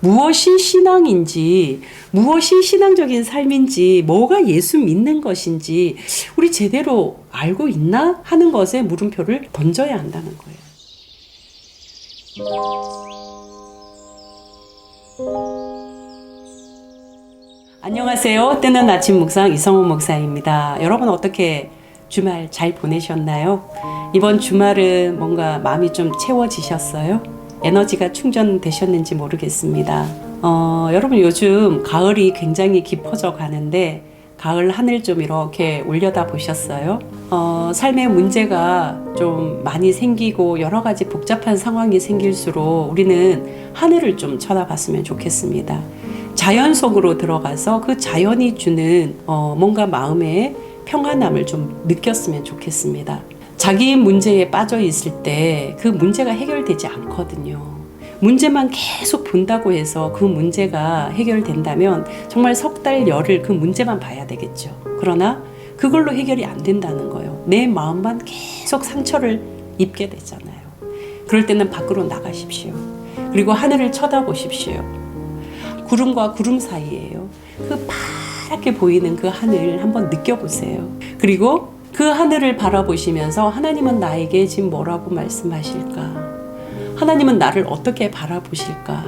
무엇이 신앙인지, 무엇이 신앙적인 삶인지, 뭐가 예수 믿는 것인지 우리 제대로 알고 있나 하는 것에 물음표를 던져야 한다는 거예요. 안녕하세요. 뜨는 아침 묵상 이성훈 목사입니다. 여러분 어떻게 주말 잘 보내셨나요? 이번 주말은 뭔가 마음이 좀 채워지셨어요? 에너지가 충전되셨는지 모르겠습니다. 여러분 요즘 가을이 굉장히 깊어져 가는데 가을 하늘 좀 이렇게 올려다 보셨어요? 삶의 문제가 좀 많이 생기고 여러 가지 복잡한 상황이 생길수록 우리는 하늘을 좀 쳐다봤으면 좋겠습니다. 자연 속으로 들어가서 그 자연이 주는 뭔가 마음의 평안함을 좀 느꼈으면 좋겠습니다. 자기 문제에 빠져 있을 때 그 문제가 해결되지 않거든요. 문제만 계속 본다고 해서 그 문제가 해결된다면 정말 석 달, 열흘 그 문제만 봐야 되겠죠. 그러나 그걸로 해결이 안 된다는 거예요. 내 마음만 계속 상처를 입게 되잖아요. 그럴 때는 밖으로 나가십시오. 그리고 하늘을 쳐다보십시오. 구름과 구름 사이에요. 그 파랗게 보이는 그 하늘 한번 느껴보세요. 그리고 그 하늘을 바라보시면서 하나님은 나에게 지금 뭐라고 말씀하실까? 하나님은 나를 어떻게 바라보실까?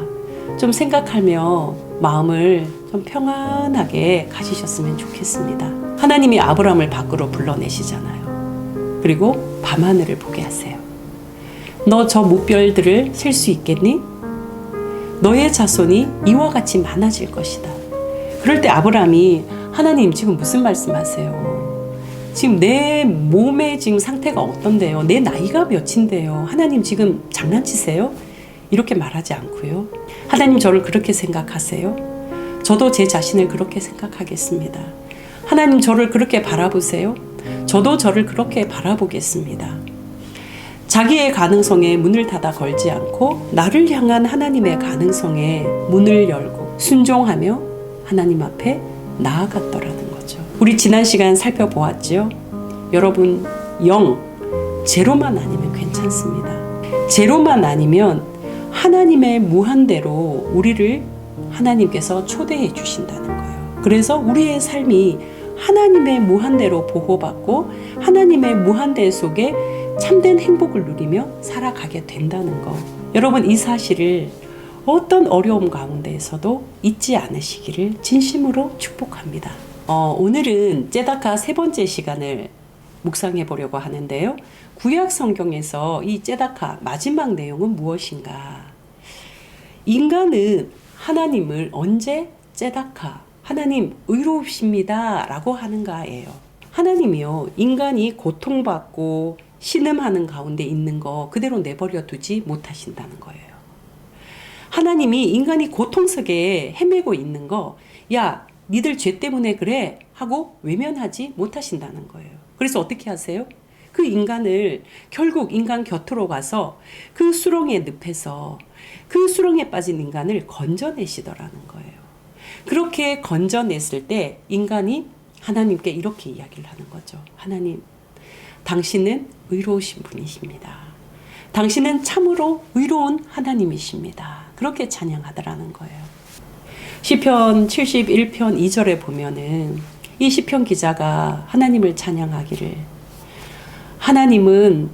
좀 생각하며 마음을 좀 평안하게 가지셨으면 좋겠습니다. 하나님이 아브라함을 밖으로 불러내시잖아요. 그리고 밤하늘을 보게 하세요. 너 저 무별들을 셀 수 있겠니? 너의 자손이 이와 같이 많아질 것이다. 그럴 때 아브라함이 하나님 지금 무슨 말씀하세요? 지금 내 몸의 지금 상태가 어떤데요? 내 나이가 몇인데요? 하나님 지금 장난치세요? 이렇게 말하지 않고요. 하나님 저를 그렇게 생각하세요? 저도 제 자신을 그렇게 생각하겠습니다. 하나님 저를 그렇게 바라보세요? 저도 저를 그렇게 바라보겠습니다. 자기의 가능성에 문을 닫아 걸지 않고 나를 향한 하나님의 가능성에 문을 열고 순종하며 하나님 앞에 나아갔더라는 거죠. 우리 지난 시간 살펴보았죠. 여러분 0, 제로만 아니면 괜찮습니다. 제로만 아니면 하나님의 무한대로 우리를 하나님께서 초대해 주신다는 거예요. 그래서 우리의 삶이 하나님의 무한대로 보호받고 하나님의 무한대 속에 참된 행복을 누리며 살아가게 된다는 거. 여러분 이 사실을 어떤 어려움 가운데에서도 잊지 않으시기를 진심으로 축복합니다. 오늘은 째다카 세 번째 시간을 묵상해 보려고 하는데요. 구약 성경에서 이 째다카 마지막 내용은 무엇인가? 인간은 하나님을 언제 째다카 하나님 의로우십니다 라고 하는가예요. 하나님이요 인간이 고통받고 신음하는 가운데 있는 거 그대로 내버려 두지 못하신다는 거예요. 하나님이 인간이 고통 속에 헤매고 있는 거, 야, 니들 죄 때문에 그래 하고 외면하지 못하신다는 거예요. 그래서 어떻게 하세요? 그 인간을 결국 인간 곁으로 가서 그 수렁에 늪에서 그 수렁에 빠진 인간을 건져내시더라는 거예요. 그렇게 건져냈을 때 인간이 하나님께 이렇게 이야기를 하는 거죠. 하나님, 당신은 의로우신 분이십니다. 당신은 참으로 의로운 하나님이십니다. 그렇게 찬양하더라는 거예요. 시편 71편 2절에 보면은 이 시편 기자가 하나님을 찬양하기를 하나님은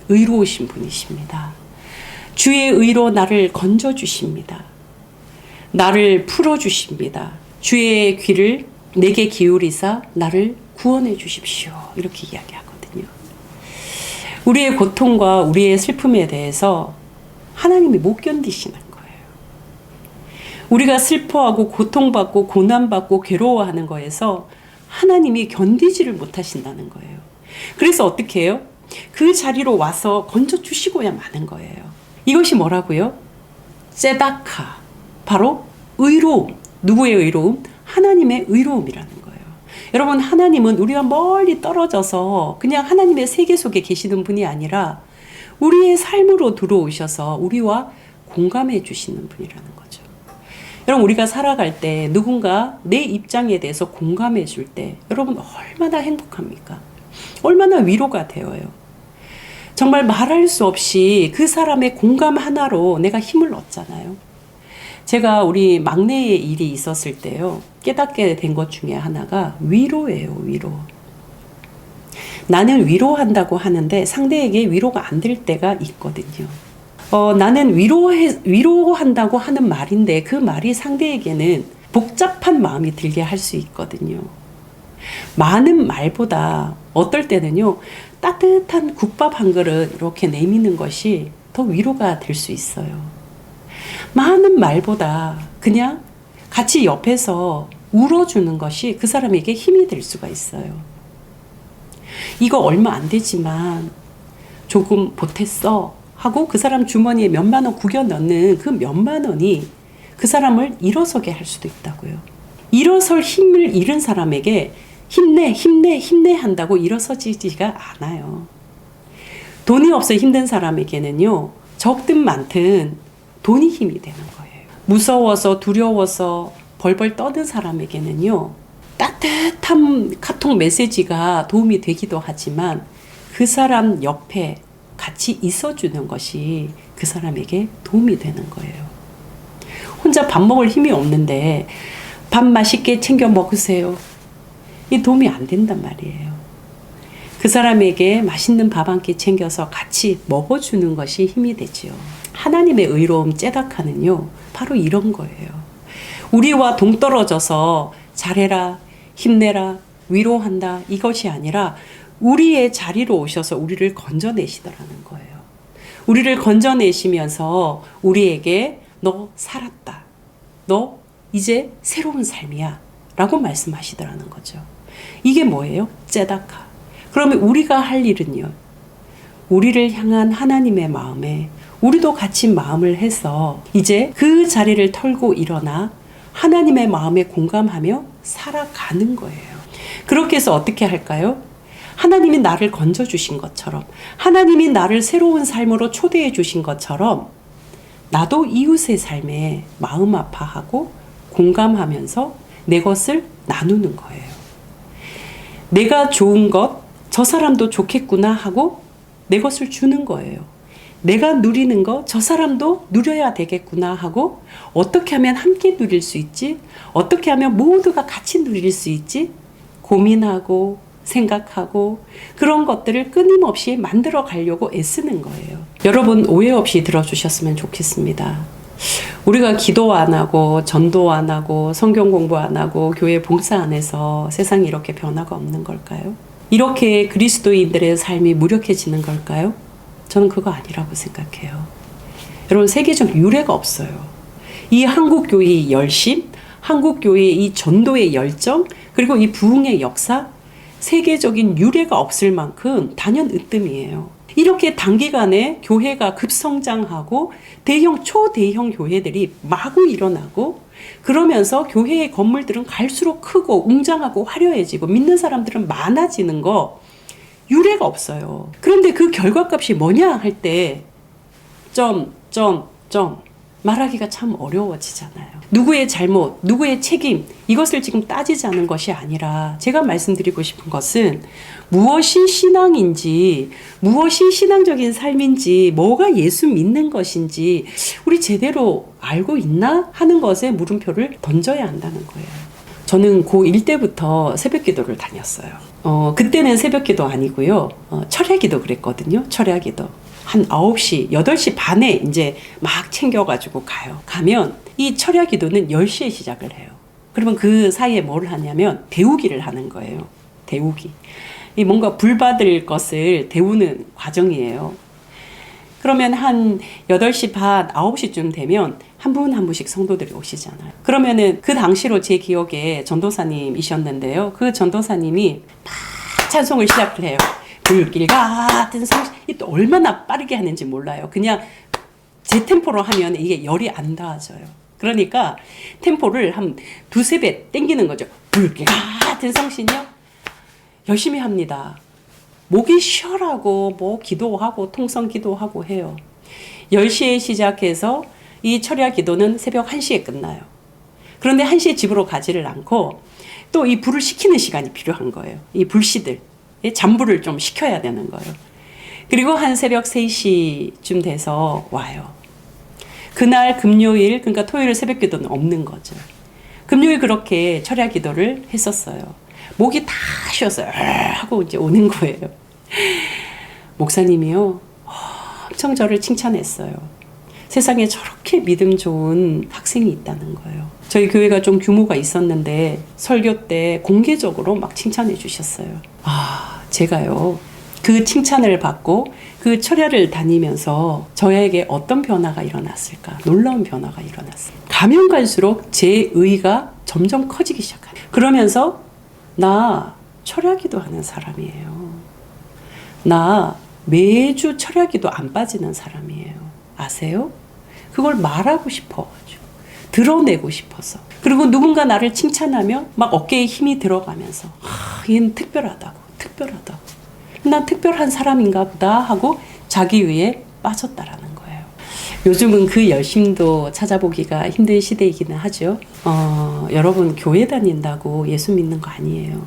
의로우신 분이십니다. 주의 의로 나를 건져주십니다. 나를 풀어주십니다. 주의 귀를 내게 기울이사 나를 구원해 주십시오. 이렇게 이야기하거든요. 우리의 고통과 우리의 슬픔에 대해서 하나님이 못 견디시는 거예요. 우리가 슬퍼하고 고통받고 고난받고 괴로워하는 거에서 하나님이 견디지를 못하신다는 거예요. 그래서 어떻게 해요? 그 자리로 와서 건져주시고야 마는 거예요. 이것이 뭐라고요? 째다카, 바로 의로움. 누구의 의로움? 하나님의 의로움이라는 거예요. 여러분 하나님은 우리와 멀리 떨어져서 그냥 하나님의 세계 속에 계시는 분이 아니라 우리의 삶으로 들어오셔서 우리와 공감해 주시는 분이라는 거죠. 여러분 우리가 살아갈 때 누군가 내 입장에 대해서 공감해 줄 때 여러분 얼마나 행복합니까? 얼마나 위로가 되어요. 정말 말할 수 없이 그 사람의 공감 하나로 내가 힘을 얻잖아요. 제가 우리 막내의 일이 있었을 때요, 깨닫게 된 것 중에 하나가 위로예요, 위로. 나는 위로한다고 하는데 상대에게 위로가 안 될 때가 있거든요. 나는 위로한다고 하는 말인데 그 말이 상대에게는 복잡한 마음이 들게 할 수 있거든요. 많은 말보다 어떨 때는요, 따뜻한 국밥 한 그릇 이렇게 내미는 것이 더 위로가 될 수 있어요. 많은 말보다 그냥 같이 옆에서 울어주는 것이 그 사람에게 힘이 될 수가 있어요. 이거 얼마 안 되지만 조금 보탰어 하고 그 사람 주머니에 몇만 원 구겨 넣는 그 몇만 원이 그 사람을 일어서게 할 수도 있다고요. 일어설 힘을 잃은 사람에게 힘내, 힘내, 힘내 한다고 일어서지지가 않아요. 돈이 없어 힘든 사람에게는요, 적든 많든 돈이 힘이 되는 거예요. 무서워서 두려워서 벌벌 떠는 사람에게는요, 따뜻한 카톡 메시지가 도움이 되기도 하지만 그 사람 옆에 같이 있어주는 것이 그 사람에게 도움이 되는 거예요. 혼자 밥 먹을 힘이 없는데 밥 맛있게 챙겨 먹으세요. 이 도움이 안 된단 말이에요. 그 사람에게 맛있는 밥 한 끼 챙겨서 같이 먹어주는 것이 힘이 되지요. 하나님의 의로움 째다카는요, 바로 이런 거예요. 우리와 동떨어져서 잘해라, 힘내라, 위로한다, 이것이 아니라 우리의 자리로 오셔서 우리를 건져내시더라는 거예요. 우리를 건져내시면서 우리에게 너 살았다, 너 이제 새로운 삶이야 라고 말씀하시더라는 거죠. 이게 뭐예요? 째다카. 그러면 우리가 할 일은요, 우리를 향한 하나님의 마음에 우리도 같이 마음을 해서 이제 그 자리를 털고 일어나 하나님의 마음에 공감하며 살아가는 거예요. 그렇게 해서 어떻게 할까요? 하나님이 나를 건져주신 것처럼, 하나님이 나를 새로운 삶으로 초대해 주신 것처럼 나도 이웃의 삶에 마음 아파하고 공감하면서 내 것을 나누는 거예요. 내가 좋은 것, 저 사람도 좋겠구나 하고 내 것을 주는 거예요. 내가 누리는 거, 저 사람도 누려야 되겠구나 하고 어떻게 하면 함께 누릴 수 있지? 어떻게 하면 모두가 같이 누릴 수 있지? 고민하고 생각하고 그런 것들을 끊임없이 만들어 가려고 애쓰는 거예요. 여러분 오해 없이 들어주셨으면 좋겠습니다. 우리가 기도 안 하고 전도 안 하고 성경 공부 안 하고 교회 봉사 안 해서 세상에 이렇게 변화가 없는 걸까요? 이렇게 그리스도인들의 삶이 무력해지는 걸까요? 저는 그거 아니라고 생각해요. 여러분 세계적 유례가 없어요. 이 한국교회의 열심, 한국교회의 이 전도의 열정, 그리고 이 부흥의 역사, 세계적인 유례가 없을 만큼 단연 으뜸이에요. 이렇게 단기간에 교회가 급성장하고 대형, 초대형 교회들이 마구 일어나고 그러면서 교회의 건물들은 갈수록 크고 웅장하고 화려해지고 믿는 사람들은 많아지는 거 유례가 없어요. 그런데 그 결과값이 뭐냐 할 때 말하기가 참 어려워지잖아요. 누구의 잘못, 누구의 책임, 이것을 지금 따지자는 것이 아니라 제가 말씀드리고 싶은 것은 무엇이 신앙인지, 무엇이 신앙적인 삶인지, 뭐가 예수 믿는 것인지 우리 제대로 알고 있나 하는 것에 물음표를 던져야 한다는 거예요. 저는 고1 때부터 새벽 기도를 다녔어요. 그때는 새벽 기도 아니고요. 철야 기도 그랬거든요. 철야 기도. 한 9시, 8시 반에 이제 막 챙겨가지고 가요. 가면 이 철야 기도는 10시에 시작을 해요. 그러면 그 사이에 뭘 하냐면 데우기를 하는 거예요. 데우기. 이 뭔가 불 받을 것을 데우는 과정이에요. 그러면 한 8시 반, 9시쯤 되면 한 분 한 분씩 성도들이 오시잖아요. 그러면은 그 당시로 제 기억에 전도사님이셨는데요. 그 전도사님이 막 찬송을 시작을 해요. 불길 같은 성신, 또 얼마나 빠르게 하는지 몰라요. 그냥 제 템포로 하면 이게 열이 안 닿아져요. 그러니까 템포를 한 두세 배 땡기는 거죠. 불길 같은 성신이요. 열심히 합니다. 목이 쉬어라고 뭐 기도하고 통성 기도하고 해요. 10시에 시작해서 이 철야 기도는 새벽 1시에 끝나요. 그런데 1시에 집으로 가지를 않고 또 이 불을 식히는 시간이 필요한 거예요. 이 불씨들. 잠불을 좀 식혀야 되는 거예요. 그리고 한 새벽 3시쯤 돼서 와요. 그날 금요일, 그러니까 토요일 새벽 기도는 없는 거죠. 금요일 그렇게 철야 기도를 했었어요. 목이 다 쉬었어요. 하고 이제 오는 거예요. 목사님이요, 엄청 저를 칭찬했어요. 세상에 저렇게 믿음 좋은 학생이 있다는 거예요. 저희 교회가 좀 규모가 있었는데 설교 때 공개적으로 막 칭찬해 주셨어요. 제가요, 그 칭찬을 받고 그 철야를 다니면서 저에게 어떤 변화가 일어났을까? 놀라운 변화가 일어났어요. 가면 갈수록 제 의가 점점 커지기 시작해요. 그러면서 나 철야기도 하는 사람이에요. 나 매주 철야기도 안 빠지는 사람이에요. 아세요? 그걸 말하고 싶어가지고 드러내고 싶어서. 그리고 누군가 나를 칭찬하면 막 어깨에 힘이 들어가면서 얘는 특별하다고. 난 특별한 사람인가 보다 하고 자기의에 빠졌다라는 거예요. 요즘은 그 열심도 찾아보기가 힘든 시대이기는 하죠. 여러분 교회 다닌다고 예수 믿는 거 아니에요.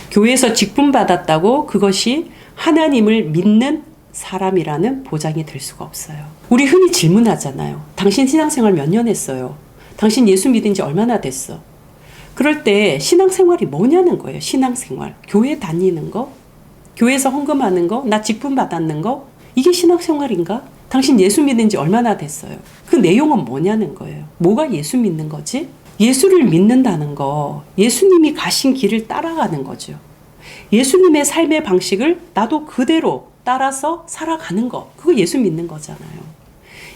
교회에서 직분 받았다고 그것이 하나님을 믿는 사람이라는 보장이 될 수가 없어요. 우리 흔히 질문하잖아요. 당신 신앙생활 몇 년 했어요? 당신 예수 믿은 지 얼마나 됐어? 그럴 때 신앙생활이 뭐냐는 거예요. 신앙생활. 교회 다니는 거? 교회에서 헌금하는 거? 나 직분 받았는 거? 이게 신앙생활인가? 당신 예수 믿은 지 얼마나 됐어요? 그 내용은 뭐냐는 거예요. 뭐가 예수 믿는 거지? 예수를 믿는다는 거, 예수님이 가신 길을 따라가는 거죠. 예수님의 삶의 방식을 나도 그대로 따라서 살아가는 거, 그거 예수 믿는 거잖아요.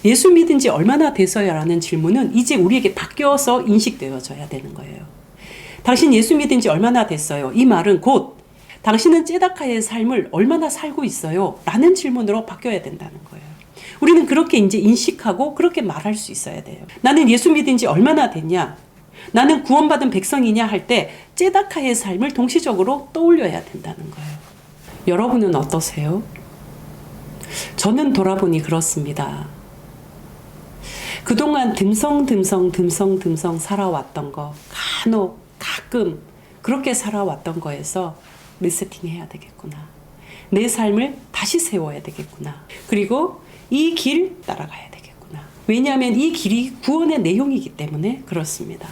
예수 믿은 지 얼마나 돼서야 라는 질문은 이제 우리에게 바뀌어서 인식되어져야 되는 거예요. 당신 예수 믿은 지 얼마나 됐어요? 이 말은 곧 당신은 째다카의 삶을 얼마나 살고 있어요? 라는 질문으로 바뀌어야 된다는 거예요. 우리는 그렇게 이제 인식하고 그렇게 말할 수 있어야 돼요. 나는 예수 믿은 지 얼마나 됐냐? 나는 구원받은 백성이냐 할 때 째다카의 삶을 동시적으로 떠올려야 된다는 거예요. 여러분은 어떠세요? 저는 돌아보니 그렇습니다. 그동안 듬성 살아왔던 거, 간혹 가끔 그렇게 살아왔던 거에서 리세팅해야 되겠구나. 내 삶을 다시 세워야 되겠구나. 그리고 이 길 따라가야 되겠구나. 왜냐하면 이 길이 구원의 내용이기 때문에 그렇습니다.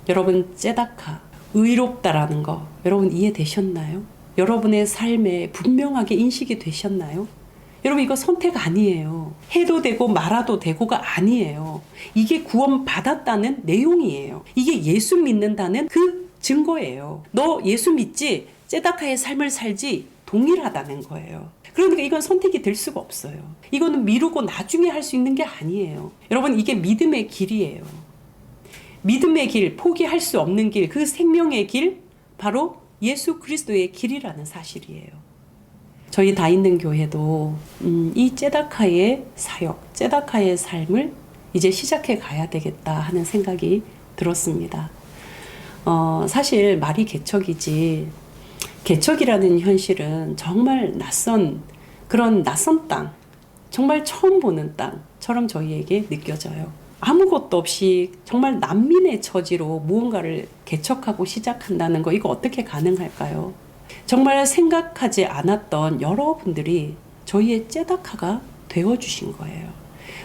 여러분 째다카, 의롭다라는 거 여러분 이해되셨나요? 여러분의 삶에 분명하게 인식이 되셨나요? 여러분 이거 선택 아니에요. 해도 되고 말아도 되고가 아니에요. 이게 구원받았다는 내용이에요. 이게 예수 믿는다는 그 증거예요. 너 예수 믿지? 째다카의 삶을 살지? 동일하다는 거예요. 그러니까 이건 선택이 될 수가 없어요. 이거는 미루고 나중에 할 수 있는 게 아니에요. 여러분 이게 믿음의 길이에요. 믿음의 길, 포기할 수 없는 길, 그 생명의 길, 바로 예수 그리스도의 길이라는 사실이에요. 저희 다 있는 교회도 이 째다카의 사역, 째다카의 삶을 이제 시작해 가야 되겠다 하는 생각이 들었습니다. 사실 말이 개척이지, 개척이라는 현실은 정말 그런 낯선 땅, 정말 처음 보는 땅처럼 저희에게 느껴져요. 아무것도 없이 정말 난민의 처지로 무언가를 개척하고 시작한다는 거, 이거 어떻게 가능할까요? 정말 생각하지 않았던 여러분들이 저희의 째다카가 되어주신 거예요.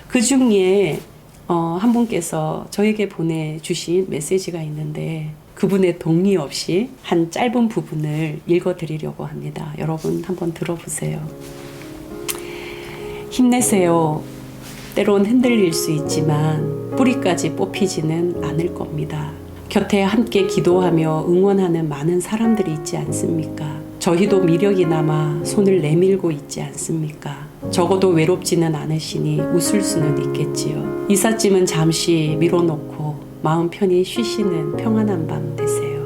그 중에 한 분께서 저에게 보내주신 메시지가 있는데 그분의 동의 없이 한 짧은 부분을 읽어드리려고 합니다. 여러분 한번 들어보세요. 힘내세요. 때론 흔들릴 수 있지만 뿌리까지 뽑히지는 않을 겁니다. 곁에 함께 기도하며 응원하는 많은 사람들이 있지 않습니까? 저희도 미력이 남아 손을 내밀고 있지 않습니까? 적어도 외롭지는 않으시니 웃을 수는 있겠지요. 이삿짐은 잠시 밀어놓고 마음 편히 쉬시는 평안한 밤 되세요.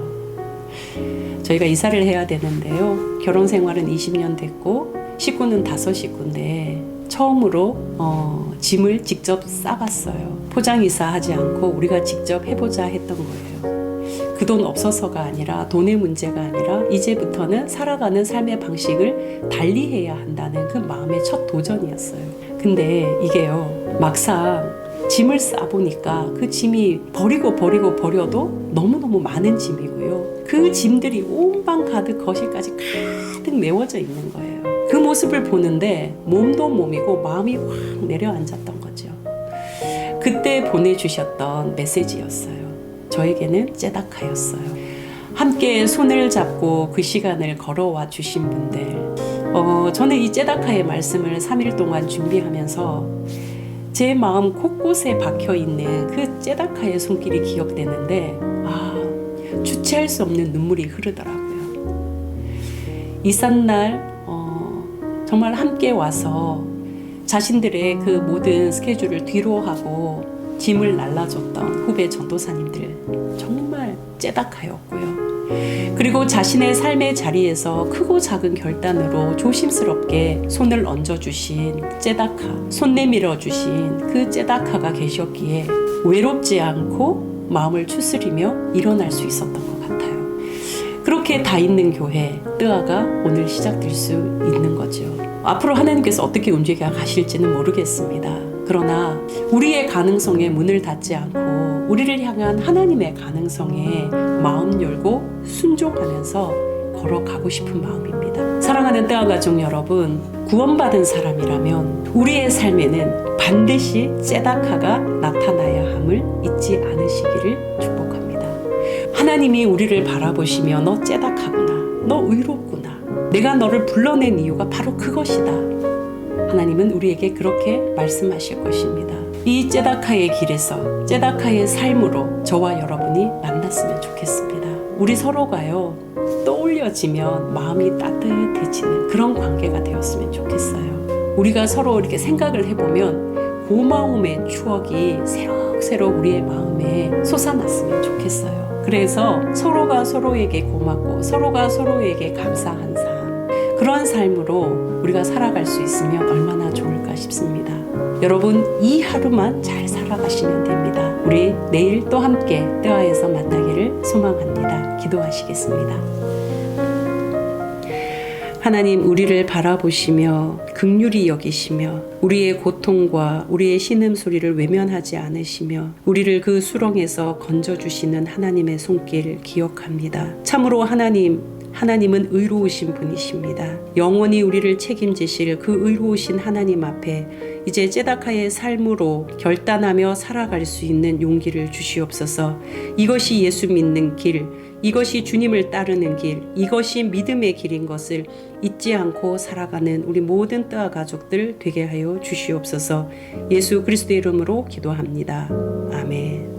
저희가 이사를 해야 되는데요. 결혼 생활은 20년 됐고 식구는 5식구인데 처음으로 짐을 직접 싸봤어요. 포장 이사하지 않고 우리가 직접 해보자 했던 거예요. 그 돈 없어서가 아니라, 돈의 문제가 아니라 이제부터는 살아가는 삶의 방식을 달리해야 한다는 그 마음의 첫 도전이었어요. 근데 이게요, 막상 짐을 싸보니까 그 짐이 버려도 너무너무 많은 짐이고요. 그 짐들이 온 방 가득 거실까지 가득 메워져 있는 거예요. 그 모습을 보는데 몸도 몸이고 마음이 확 내려앉았던 거죠. 그때 보내주셨던 메시지였어요. 저에게는 째다카였어요. 함께 손을 잡고 그 시간을 걸어와 주신 분들, 저는 이 째다카의 말씀을 3일 동안 준비하면서 제 마음 곳곳에 박혀있는 그 째다카의 손길이 기억되는데 주체할 수 없는 눈물이 흐르더라고요. 이삿날 정말 함께 와서 자신들의 그 모든 스케줄을 뒤로 하고 짐을 날라줬던 후배 전도사님들 정말 째다카였고요. 그리고 자신의 삶의 자리에서 크고 작은 결단으로 조심스럽게 손을 얹어주신 째다카, 손 내밀어 주신 그 째다카가 계셨기에 외롭지 않고 마음을 추스리며 일어날 수 있었던 것 같아요. 그렇게 다 있는 교회 뜨아가 오늘 시작될 수 있는 거죠. 앞으로 하나님께서 어떻게 움직여 가실지는 모르겠습니다. 그러나 우리의 가능성에 문을 닫지 않고 우리를 향한 하나님의 가능성에 마음 열고 순종하면서 걸어가고 싶은 마음입니다. 사랑하는 뜨아 가족 여러분, 구원받은 사람이라면 우리의 삶에는 반드시 째다카가 나타나야 함을 잊지 않으시기를 축복합니다. 하나님이 우리를 바라보시며 너 째다카구나, 너 의롭구나, 내가 너를 불러낸 이유가 바로 그것이다. 하나님은 우리에게 그렇게 말씀하실 것입니다. 이 째다카의 길에서 째다카의 삶으로 저와 여러분이 만났으면 좋겠습니다. 우리 서로가요, 떠올려지면 마음이 따뜻해지는 그런 관계가 되었으면 좋겠어요. 우리가 서로 이렇게 생각을 해보면 고마움의 추억이 새록새록 우리의 마음에 솟아났으면 좋겠어요. 그래서 서로가 서로에게 고맙고 서로가 서로에게 감사한 삶, 그런 삶으로 우리가 살아갈 수 있으면 얼마나 좋을까 싶습니다. 여러분, 이 하루만 잘 살아가시면 됩니다. 우리 내일 또 함께 뜨아에서 만나기를 소망합니다. 기도하시겠습니다. 하나님, 우리를 바라보시며 긍휼히 여기시며 우리의 고통과 우리의 신음소리를 외면하지 않으시며 우리를 그 수렁에서 건져주시는 하나님의 손길 기억합니다. 참으로 하나님은 의로우신 분이십니다. 영원히 우리를 책임지실 그 의로우신 하나님 앞에 이제 째다카의 삶으로 결단하며 살아갈 수 있는 용기를 주시옵소서. 이것이 예수 믿는 길, 이것이 주님을 따르는 길, 이것이 믿음의 길인 것을 잊지 않고 살아가는 우리 모든 뜨아 가족들 되게 하여 주시옵소서. 예수 그리스도의 이름으로 기도합니다. 아멘.